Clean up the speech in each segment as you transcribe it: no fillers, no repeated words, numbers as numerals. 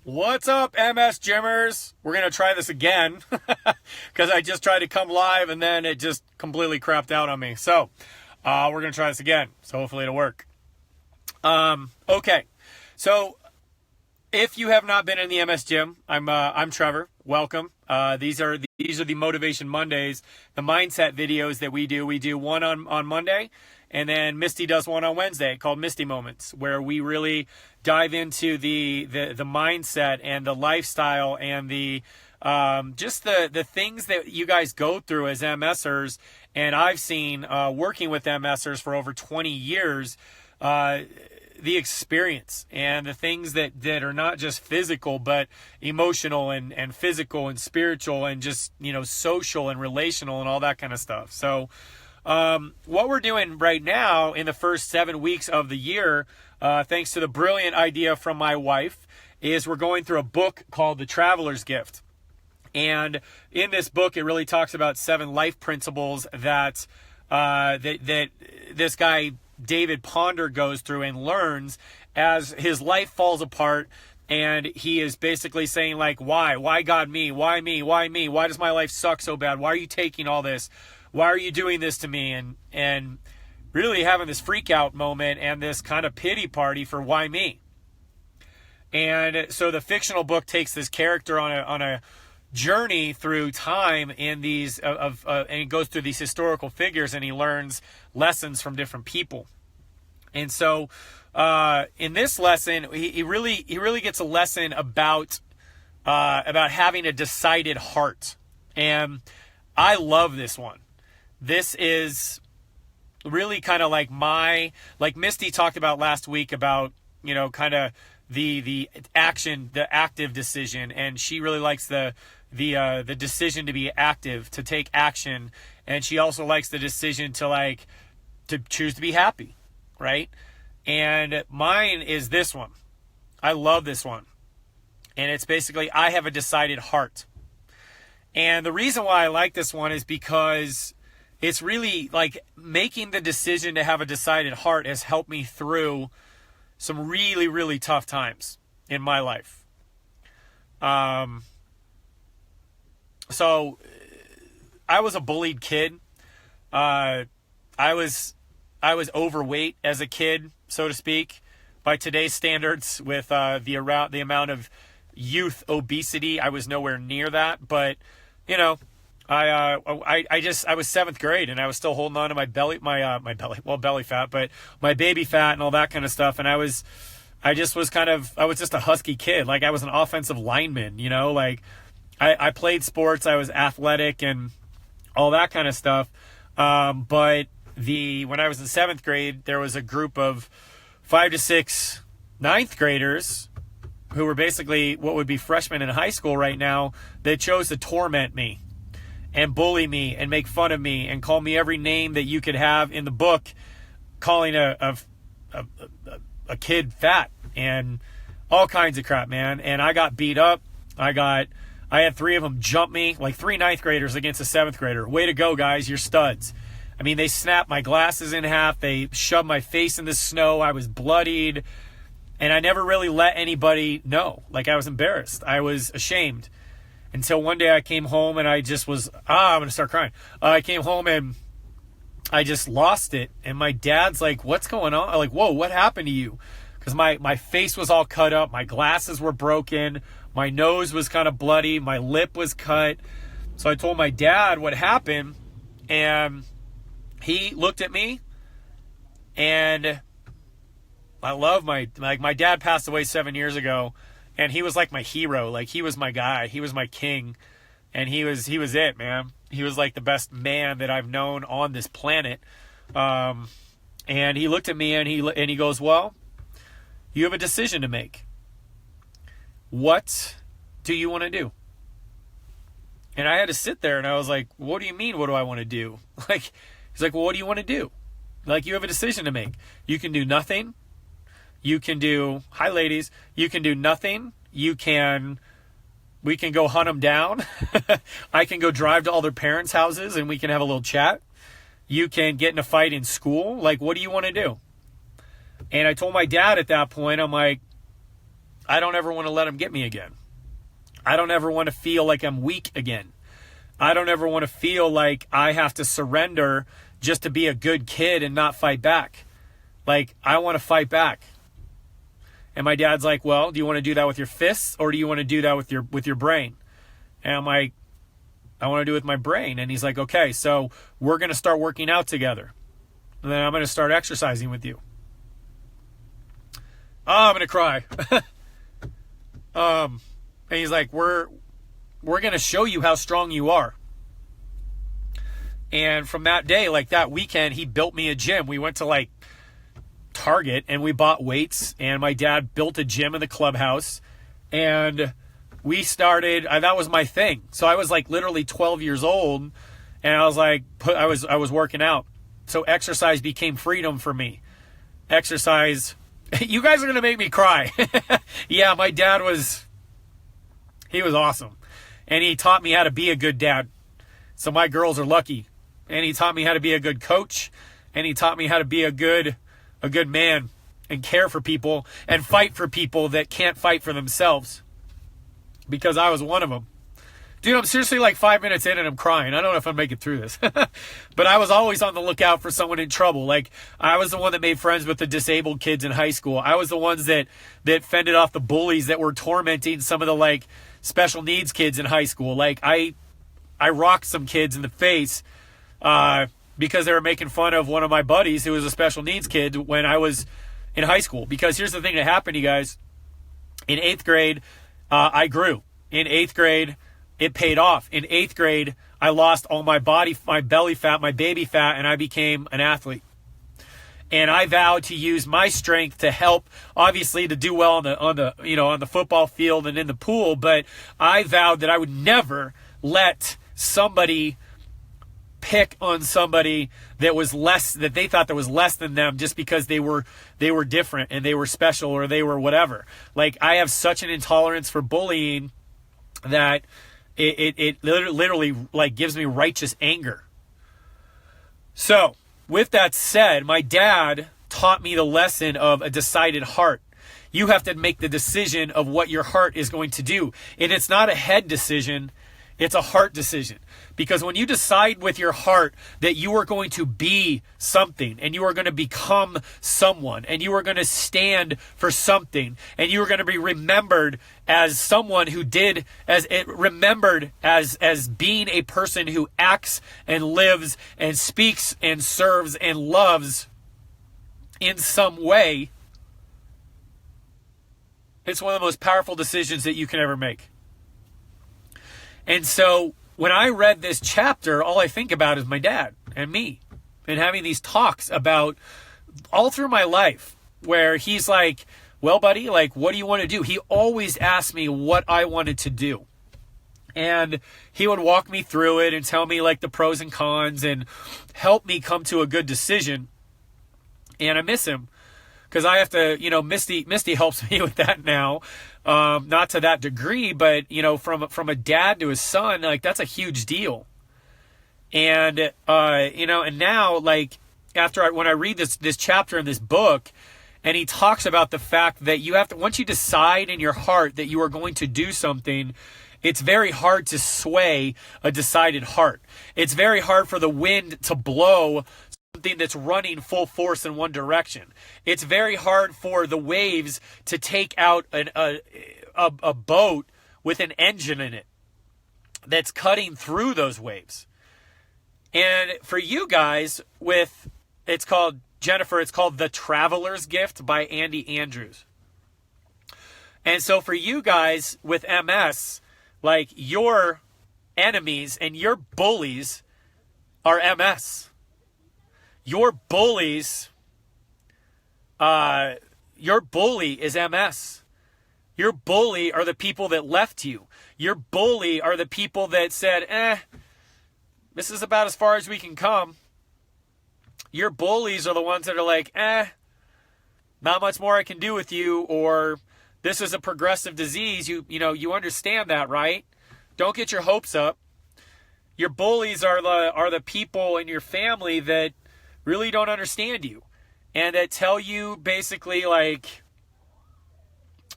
What's up, MS Gymmers? We're going to try this again because I just tried to come live and then it just completely crapped out on me. So we're going to try this again. So hopefully it'll work. Okay. So if you have not been in the MS Gym, I'm Trevor. Welcome. These are the Motivation Mondays, the mindset videos that we do. We do one on Monday, and then Misty does one on Wednesday called Misty Moments, where we really dive into the mindset and the lifestyle and the just the things that you guys go through as MSers. And I've seen working with MSers for over 20 years, the experience and the things that are not just physical, but emotional and physical and spiritual and just, social and relational and all that kind of stuff. So what we're doing right now in the first 7 weeks of the year, thanks to the brilliant idea from my wife, is we're going through a book called The Traveler's Gift. And in this book, it really talks about 7 life principles that that this guy David Ponder goes through and learns as his life falls apart. And he is basically saying, like, why God me? Why me? Why me? Why does my life suck so bad? Why are you taking all this? Why are you doing this to me? And really having this freak out moment and this kind of pity party for why me. And so the fictional book takes this character on a journey through time in these and he goes through these historical figures and he learns lessons from different people. And so in this lesson, he really gets a lesson about having a decided heart. And I love this one. This is really kind of like Misty talked about last week about, kind of the active decision. And she really likes the decision to be active, to take action. And she also likes the decision to choose to be happy. Right? And mine is this one. I love this one. And it's basically, I have a decided heart. And the reason why I like this one is because it's really like making the decision to have a decided heart has helped me through some really, really tough times in my life. So I was a bullied kid. I was overweight as a kid, so to speak, by today's standards. With the amount of youth obesity, I was nowhere near that. But I was 7th grade and I was still holding on to my belly fat, but my baby fat and all that kind of stuff. And I was just a husky kid. Like I was an offensive lineman, I played sports. I was athletic and all that kind of stuff. But when I was in 7th grade, there was a group of 5 to 6 9th graders who were basically what would be freshmen in high school right now. They chose to torment me and bully me and make fun of me and call me every name that you could have in the book, calling a kid fat and all kinds of crap, man. And I got beat up. I had 3 of them jump me, like 3 9th graders against a 7th grader. Way to go, guys. You're studs. I mean, they snapped my glasses in half. They shoved my face in the snow. I was bloodied. And I never really let anybody know. Like, I was embarrassed. I was ashamed. Until one day I came home and I just was, I'm going to start crying. I came home and I just lost it. And my dad's like, what's going on? I'm like, whoa, what happened to you? Because my face was all cut up. My glasses were broken. My nose was kind of bloody. My lip was cut. So I told my dad what happened. And he looked at me, and I love my dad passed away 7 years ago, and he was like my hero. Like, he was my guy. He was my king, and he was it, man. He was like the best man that I've known on this planet. And he looked at me and he goes, well, you have a decision to make. What do you want to do? And I had to sit there and I was like, what do you mean? What do I want to do? He's like, well, what do you want to do? Like, you have a decision to make. You can do nothing. You can do, hi ladies, you can do nothing. We can go hunt them down. I can go drive to all their parents' houses and we can have a little chat. You can get in a fight in school. Like, what do you want to do? And I told my dad at that point, I'm like, I don't ever want to let them get me again. I don't ever want to feel like I'm weak again. I don't ever want to feel like I have to surrender just to be a good kid and not fight back. Like, I want to fight back. And my dad's like, well, do you want to do that with your fists or do you want to do that with your brain? And I'm like, I want to do it with my brain. And he's like, okay, so we're going to start working out together. And then I'm going to start exercising with you. Oh, I'm going to cry. And he's like, we're going to show you how strong you are. And from that day, like that weekend, he built me a gym. We went to like Target and we bought weights, and my dad built a gym in the clubhouse, and we started, that was my thing. So I was like literally 12 years old, and I was like, I was working out. So exercise became freedom for me. Exercise, you guys are going to make me cry. Yeah, my dad he was awesome. And he taught me how to be a good dad. So my girls are lucky. And he taught me how to be a good coach. And he taught me how to be a good man and care for people and fight for people that can't fight for themselves. Because I was one of them. Dude, I'm seriously like 5 minutes in and I'm crying. I don't know if I'll make it through this. But I was always on the lookout for someone in trouble. Like, I was the one that made friends with the disabled kids in high school. I was the ones that fended off the bullies that were tormenting some of the like special needs kids in high school. Like, I rocked some kids in the face because they were making fun of one of my buddies who was a special needs kid when I was in high school. Because here's the thing that happened, you guys. In 8th grade, I grew. In 8th grade, it paid off. In 8th grade, I lost all my belly fat, my baby fat, and I became an athlete. And I vowed to use my strength to help, obviously, to do well on the football field and in the pool. But I vowed that I would never let somebody pick on somebody that was less, that they thought that was less than them just because they were different and they were special or they were whatever. Like, I have such an intolerance for bullying that it literally like gives me righteous anger. So with that said, my dad taught me the lesson of a decided heart. You have to make the decision of what your heart is going to do. And it's not a head decision. It's a heart decision. Because when you decide with your heart that you are going to be something and you are going to become someone and you are going to stand for something and you are going to be remembered as someone who remembered as being a person who acts and lives and speaks and serves and loves in some way, it's one of the most powerful decisions that you can ever make. And so when I read this chapter, all I think about is my dad and me and having these talks about all through my life where he's like, well, buddy, like, what do you want to do? He always asked me what I wanted to do. And he would walk me through it and tell me like the pros and cons and help me come to a good decision. And I miss him because I have to, Misty helps me with that now. Not to that degree, but, from a dad to his son, like, that's a huge deal. And, and now, like, when I read this chapter in this book, and he talks about the fact that you have to, once you decide in your heart that you are going to do something, it's very hard to sway a decided heart. It's very hard for the wind to blow something that's running full force in one direction. It's very hard for the waves to take out a boat with an engine in it that's cutting through those waves. And for you guys, it's called The Traveler's Gift by Andy Andrews. And so for you guys with MS, like, your enemies and your bullies are MS. Your bully is MS. Your bully are the people that left you. Your bully are the people that said, this is about as far as we can come. Your bullies are the ones that are like, not much more I can do with you, or this is a progressive disease. You understand that, right? Don't get your hopes up. Your bullies are the people in your family that really don't understand you and that tell you basically like,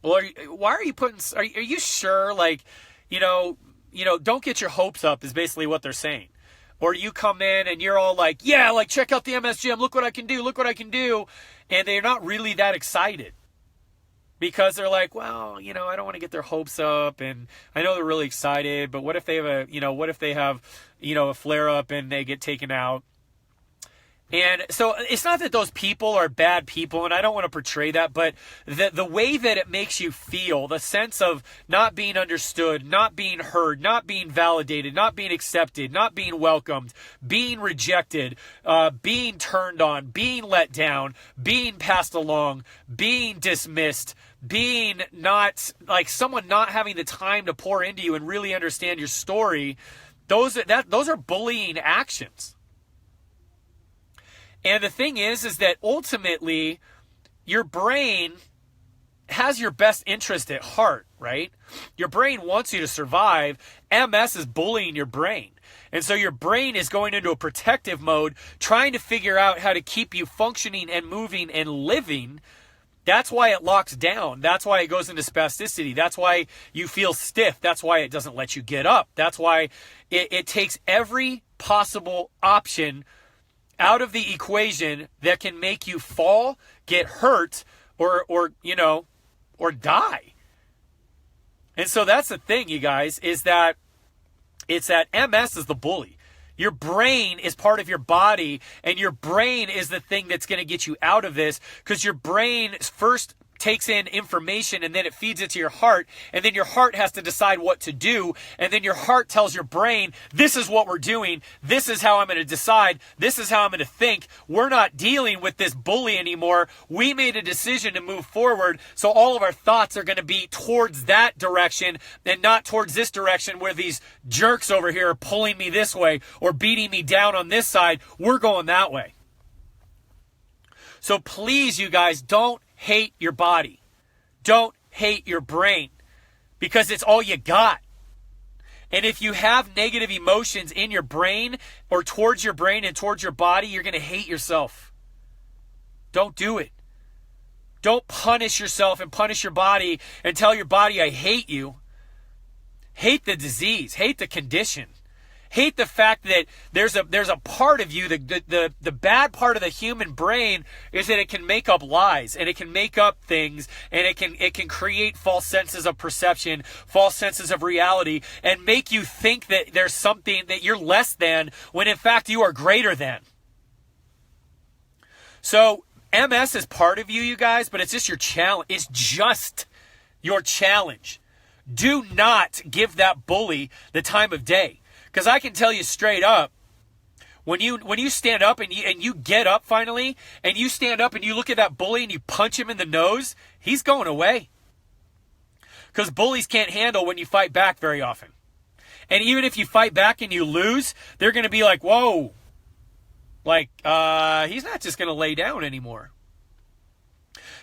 Well, why are you putting, are you sure? Like, don't get your hopes up is basically what they're saying. Or you come in and you're all like, yeah, like check out the MSGM. Look what I can do. Look what I can do. And they're not really that excited because they're like, well, I don't want to get their hopes up. And I know they're really excited, but what if they have a flare up and they get taken out? And so it's not that those people are bad people, and I don't want to portray that, but the way that it makes you feel, the sense of not being understood, not being heard, not being validated, not being accepted, not being welcomed, being rejected, being turned on, being let down, being passed along, being dismissed, being not, like someone not having the time to pour into you and really understand your story, those are bullying actions. And the thing is that ultimately your brain has your best interest at heart, right? Your brain wants you to survive. MS is bullying your brain. And so your brain is going into a protective mode, trying to figure out how to keep you functioning and moving and living. That's why it locks down. That's why it goes into spasticity. That's why you feel stiff. That's why it doesn't let you get up. That's why it takes every possible option out of the equation that can make you fall, get hurt, or die. And so that's the thing, you guys, is that it's that MS is the bully. Your brain is part of your body, and your brain is the thing that's going to get you out of this, because your brain first takes in information and then it feeds it to your heart, and then your heart has to decide what to do, and then your heart tells your brain, this is what we're doing, this is how I'm going to decide, this is how I'm going to think, we're not dealing with this bully anymore, we made a decision to move forward, so all of our thoughts are going to be towards that direction and not towards this direction where these jerks over here are pulling me this way or beating me down on this side. We're going that way. So please, you guys, don't hate your body. Don't hate your brain, because it's all you got. And if you have negative emotions in your brain or towards your brain and towards your body, you're going to hate yourself. Don't do it. Don't punish yourself and punish your body and tell your body, I hate you. Hate the disease. Hate the condition. Hate the fact that there's a part of you, the bad part of the human brain is that it can make up lies, and it can make up things, and it can create false senses of perception, false senses of reality, and make you think that there's something that you're less than when in fact you are greater than. So MS is part of you, you guys, but it's just your challenge. It's just your challenge. Do not give that bully the time of day. Because I can tell you straight up, when you stand up and you get up finally, and you stand up and you look at that bully and you punch him in the nose, he's going away. Because bullies can't handle when you fight back very often. And even if you fight back and you lose, they're going to be like, whoa, like, he's not just going to lay down anymore.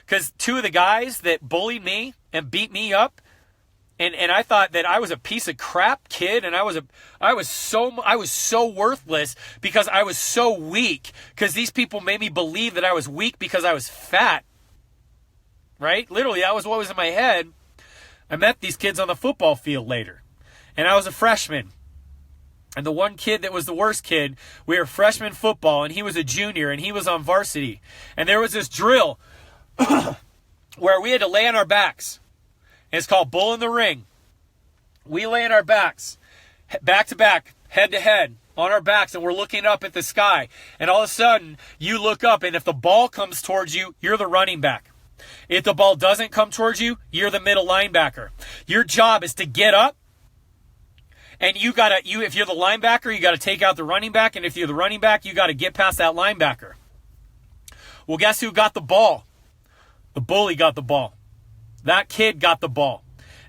Because two of the guys that bullied me and beat me up, and I thought that I was a piece of crap kid, and I was so worthless because I was so weak, because these people made me believe that I was weak because I was fat. Right? Literally, that was what was in my head. I met these kids on the football field later, and I was a freshman. And the one kid that was the worst kid, we were freshman football, and he was a junior, and he was on varsity. And there was this drill where we had to lay on our backs. It's called Bull in the Ring. We lay on our backs, back to back, head to head, on our backs, and we're looking up at the sky. And all of a sudden, you look up, and if the ball comes towards you, you're the running back. If the ball doesn't come towards you, you're the middle linebacker. Your job is to get up, and if you're the linebacker, you got to take out the running back, and if you're the running back, you got to get past that linebacker. Well, guess who got the ball? The bully got the ball. That kid got the ball.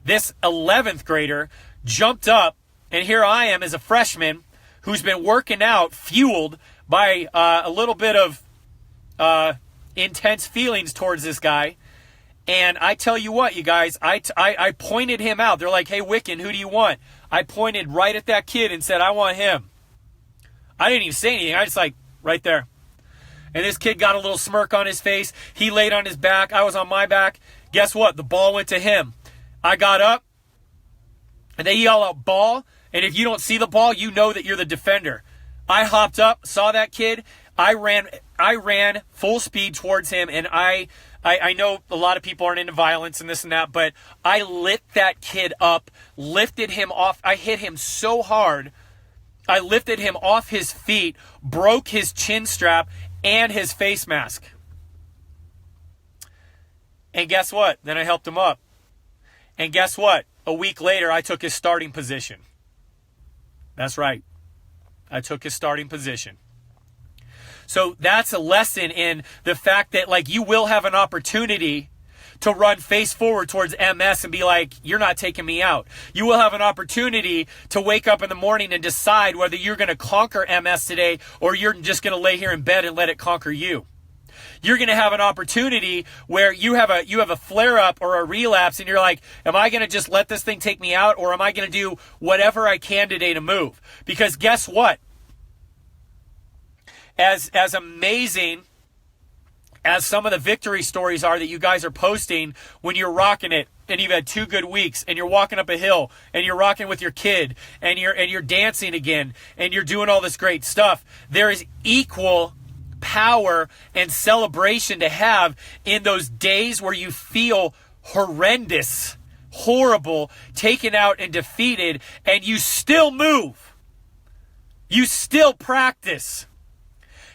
This 11th grader jumped up, and here I am as a freshman who's been working out, fueled by a little bit of intense feelings towards this guy. And I tell you what, you guys, I pointed him out. They're like, hey, Wiccan, who do you want? I pointed right at that kid and said, I want him. I didn't even say anything. I just right there. And this kid got a little smirk on his face. He laid on his back. I was on my back. Guess what? The ball went to him. I got up, and they yell out ball, and if you don't see the ball, you know that you're the defender. I hopped up, saw that kid. I ran full speed towards him, and I know a lot of people aren't into violence and this and that, but I lit that kid up, lifted him off. I hit him so hard, I lifted him off his feet, broke his chin strap and his face mask. And guess what? Then I helped him up. And guess what? A week later, I took his starting position. That's right. I took his starting position. So that's a lesson in the fact that, like, you will have an opportunity to run face forward towards MS and be like, you're not taking me out. You will have an opportunity to wake up in the morning and decide whether you're going to conquer MS today or you're just going to lay here in bed and let it conquer you. You're going to have an opportunity where you have a flare-up or a relapse and you're like, am I going to just let this thing take me out, or am I going to do whatever I can today to move? Because guess what? As amazing as some of the victory stories are that you guys are posting when you're rocking it and you've had 2 good weeks and you're walking up a hill and you're rocking with your kid and you're dancing again and you're doing all this great stuff, there is equal power and celebration to have in those days where you feel horrendous, horrible, taken out and defeated, and you still move. You still practice.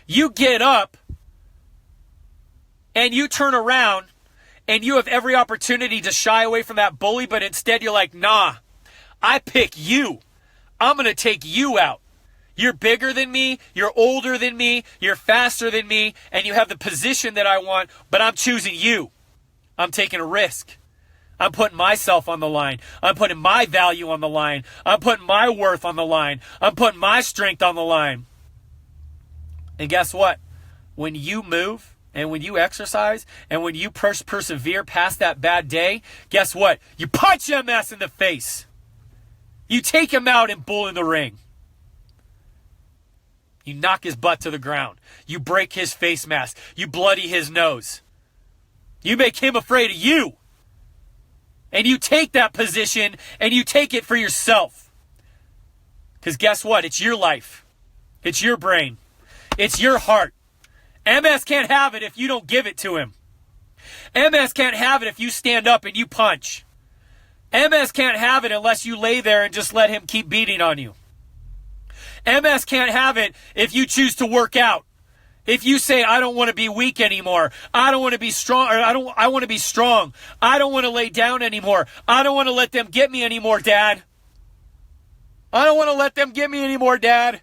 You get up and you turn around and you have every opportunity to shy away from that bully, but instead you're like, nah, I pick you. I'm going to take you out. You're bigger than me, you're older than me, you're faster than me, and you have the position that I want, but I'm choosing you. I'm taking a risk. I'm putting myself on the line. I'm putting my value on the line. I'm putting my worth on the line. I'm putting my strength on the line. And guess what? When you move and when you exercise and when you persevere past that bad day, guess what? You punch MS in the face. You take him out and bull in the ring. You knock his butt to the ground. You break his face mask. You bloody his nose. You make him afraid of you. And you take that position and you take it for yourself. Because guess what? It's your life. It's your brain. It's your heart. MS can't have it if you don't give it to him. MS can't have it if you stand up and you punch. MS can't have it unless you lay there and just let him keep beating on you. MS can't have it if you choose to work out. If you say, I don't want to be weak anymore. I don't want to be strong. Or I want to be strong. I don't want to lay down anymore. I don't want to let them get me anymore, Dad. I don't want to let them get me anymore, Dad.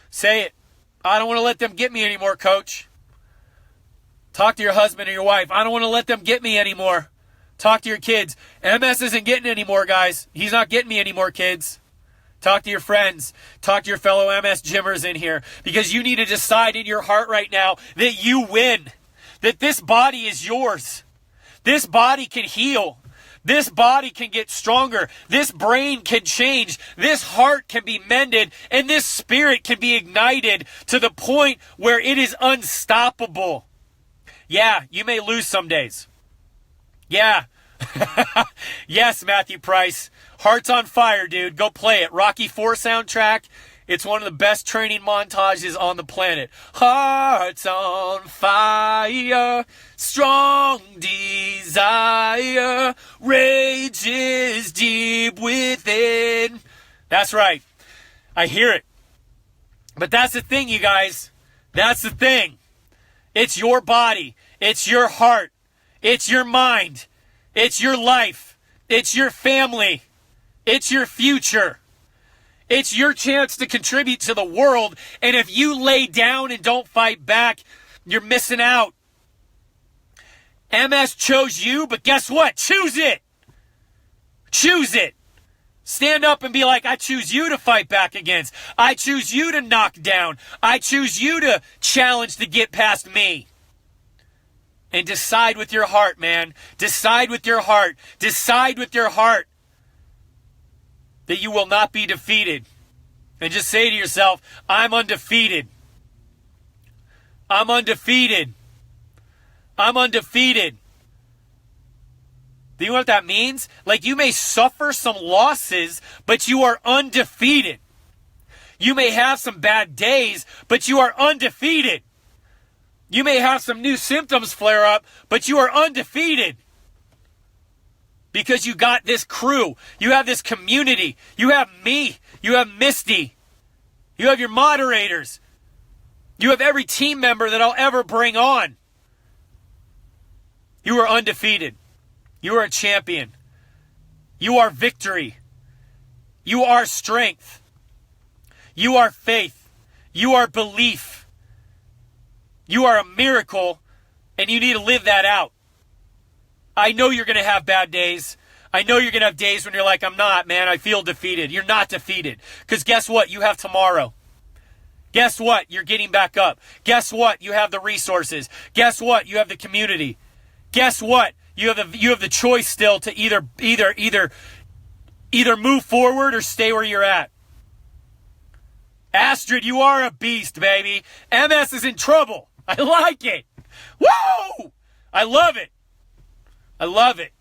Say it. I don't want to let them get me anymore, Coach. Talk to your husband or your wife. I don't want to let them get me anymore. Talk to your kids. MS isn't getting any more, guys. He's not getting me anymore, kids. Talk to your friends. Talk to your fellow MS gymmers in here. Because you need to decide in your heart right now that you win. That this body is yours. This body can heal. This body can get stronger. This brain can change. This heart can be mended. And this spirit can be ignited to the point where it is unstoppable. Yeah, you may lose some days. Yeah. Yes, Matthew Price. Heart's on fire, dude. Go play it. Rocky IV soundtrack. It's one of the best training montages on the planet. Heart's on fire. Strong desire. Rages deep within. That's right. I hear it. But that's the thing, you guys. That's the thing. It's your body. It's your heart. It's your mind. It's your life. It's your family. It's your future. It's your chance to contribute to the world. And if you lay down and don't fight back, you're missing out. MS chose you, but guess what? Choose it. Choose it. Stand up and be like, I choose you to fight back against. I choose you to knock down. I choose you to challenge to get past me. And decide with your heart, man. Decide with your heart. Decide with your heart that you will not be defeated. And just say to yourself, I'm undefeated. I'm undefeated. I'm undefeated. Do you know what that means? Like, you may suffer some losses, but you are undefeated. You may have some bad days, but you are undefeated. You may have some new symptoms flare up, but you are undefeated. Because you got this crew. You have this community. You have me. You have Misty. You have your moderators. You have every team member that I'll ever bring on. You are undefeated. You are a champion. You are victory. You are strength. You are faith. You are belief. You are a miracle, and you need to live that out. I know you're going to have bad days. I know you're going to have days when you're like, I'm not, man. I feel defeated. You're not defeated. Because guess what? You have tomorrow. Guess what? You're getting back up. Guess what? You have the resources. Guess what? You have the community. Guess what? You have the choice still to either move forward or stay where you're at. Astrid, you are a beast, baby. MS is in trouble. I like it. Woo! I love it. I love it.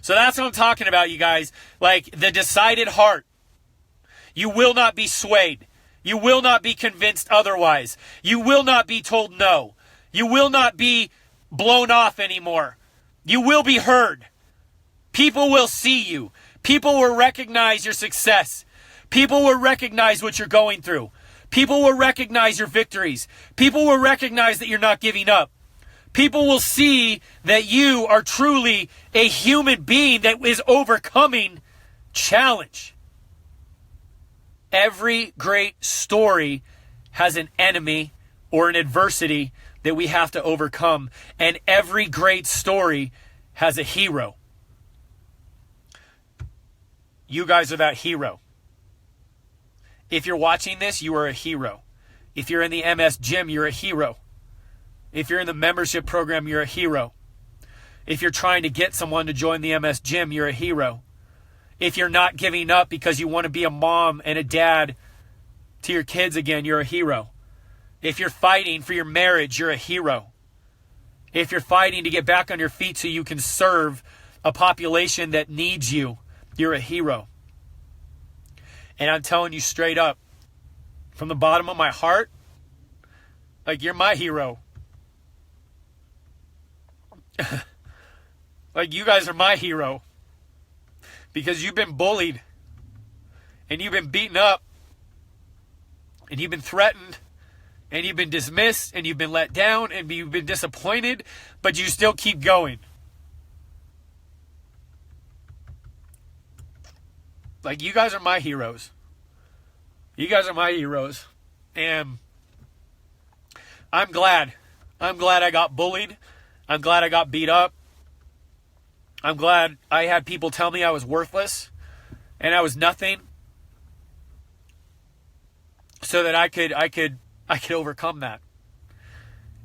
So that's what I'm talking about, you guys. Like, the decided heart. You will not be swayed. You will not be convinced otherwise. You will not be told no. You will not be blown off anymore. You will be heard. People will see you. People will recognize your success. People will recognize what you're going through. People will recognize your victories. People will recognize that you're not giving up. People will see that you are truly a human being that is overcoming challenge. Every great story has an enemy or an adversity that we have to overcome. And every great story has a hero. You guys are that hero. If you're watching this, you are a hero. If you're in the MS gym, you're a hero. If you're in the membership program, you're a hero. If you're trying to get someone to join the MS gym, you're a hero. If you're not giving up because you want to be a mom and a dad to your kids again, you're a hero. If you're fighting for your marriage, you're a hero. If you're fighting to get back on your feet so you can serve a population that needs you, you're a hero. And I'm telling you straight up, from the bottom of my heart, like, you're my hero. Like, you guys are my hero. Because you've been bullied. And you've been beaten up. And you've been threatened. And you've been dismissed. And you've been let down. And you've been disappointed. But you still keep going. Like, you guys are my heroes. You guys are my heroes. And I'm glad. I'm glad I got bullied. I'm glad I got beat up. I'm glad I had people tell me I was worthless and I was nothing, so that I could overcome that.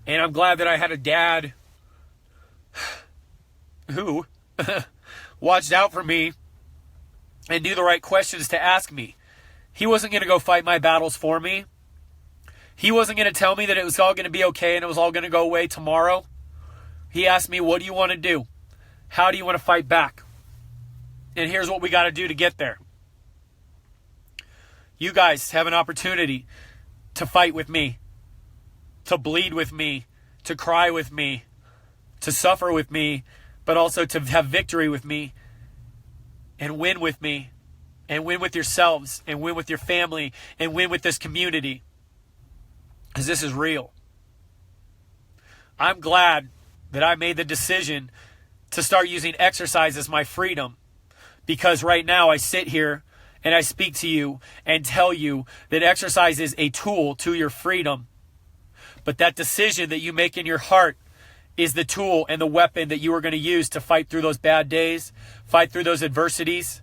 And I'm glad that I had a dad who watched out for me and knew the right questions to ask me. He wasn't going to go fight my battles for me. He wasn't going to tell me that it was all going to be okay and it was all going to go away tomorrow. He asked me, what do you want to do? How do you want to fight back? And here's what we got to do to get there. You guys have an opportunity to fight with me, to bleed with me, to cry with me, to suffer with me, but also to have victory with me and win with me and win with yourselves and win with your family and win with this community. Because this is real. I'm glad that I made the decision to start using exercise as my freedom, because right now I sit here and I speak to you and tell you that exercise is a tool to your freedom. But that decision that you make in your heart is the tool and the weapon that you are going to use to fight through those bad days, fight through those adversities.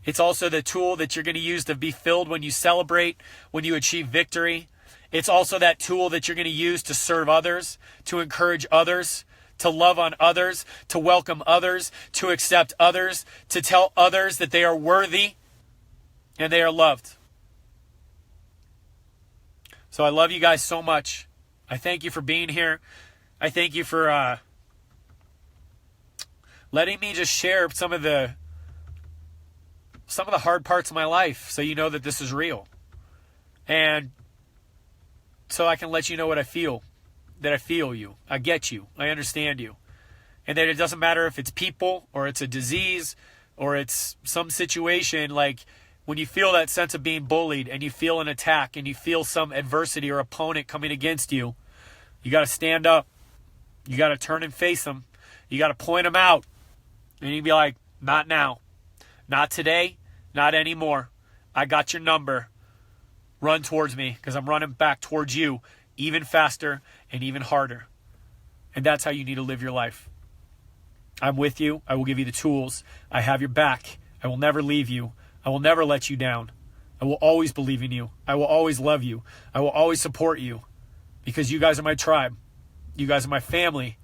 It's also the tool that you're going to use to be filled when you celebrate, when you achieve victory. It's also that tool that you're going to use to serve others, to encourage others, to love on others, to welcome others, to accept others, to tell others that they are worthy and they are loved. So I love you guys so much. I thank you for being here. I thank you for letting me just share some of the hard parts of my life, so you know that this is real, and so I can let you know what I feel. That I feel you, I get you, I understand you, and that it doesn't matter if it's people or it's a disease or it's some situation. Like when you feel that sense of being bullied and you feel an attack and you feel some adversity or opponent coming against you, you got to stand up. You got to turn and face them. You got to point them out. And you be like, not now. Not today. Not anymore. I got your number. Run towards me, because I'm running back towards you even faster and even harder. And that's how you need to live your life. I'm with you. I will give you the tools. I have your back. I will never leave you. I will never let you down. I will always believe in you. I will always love you. I will always support you, because you guys are my tribe. You guys are my family,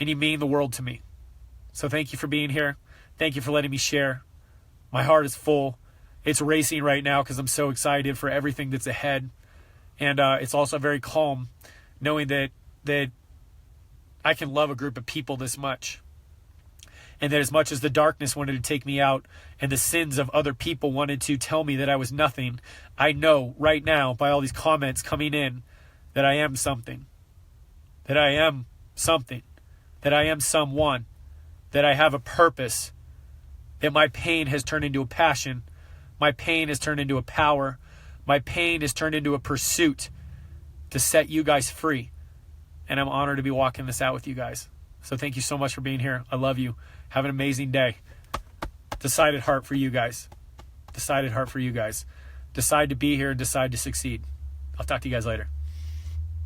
and you mean the world to me. So thank you for being here. Thank you for letting me share. My heart is full. It's racing right now because I'm so excited for everything that's ahead. And it's also very calm knowing that I can love a group of people this much. And that as much as the darkness wanted to take me out and the sins of other people wanted to tell me that I was nothing, I know right now by all these comments coming in that I am something. That I am something. That I am someone. That I have a purpose. That my pain has turned into a passion. My pain has turned into a power. My pain has turned into a pursuit to set you guys free. And I'm honored to be walking this out with you guys. So thank you so much for being here. I love you. Have an amazing day. Decided heart for you guys. Decided heart for you guys. Decide to be here and decide to succeed. I'll talk to you guys later.